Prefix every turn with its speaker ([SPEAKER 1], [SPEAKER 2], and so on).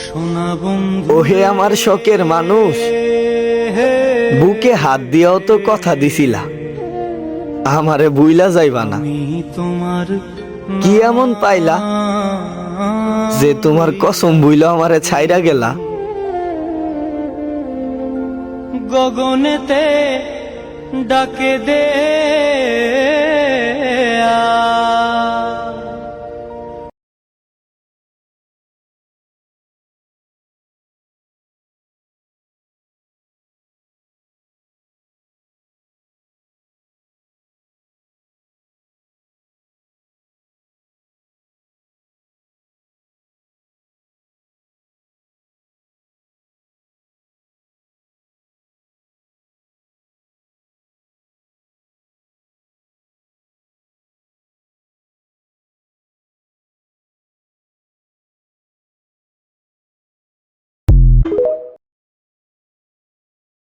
[SPEAKER 1] সোনা বন্ধু
[SPEAKER 2] ওহে আমার শখের মানুষ, বুকে হাত দিয়াও তো কথা দিছিলা আমারে বুইলা যাইবা না।
[SPEAKER 1] আমি তোমার
[SPEAKER 2] কি এমন পাইলা যে তোমার কসম বুইলা আমারে ছাইরা গেলা?
[SPEAKER 1] গগনেতে ডাকে দে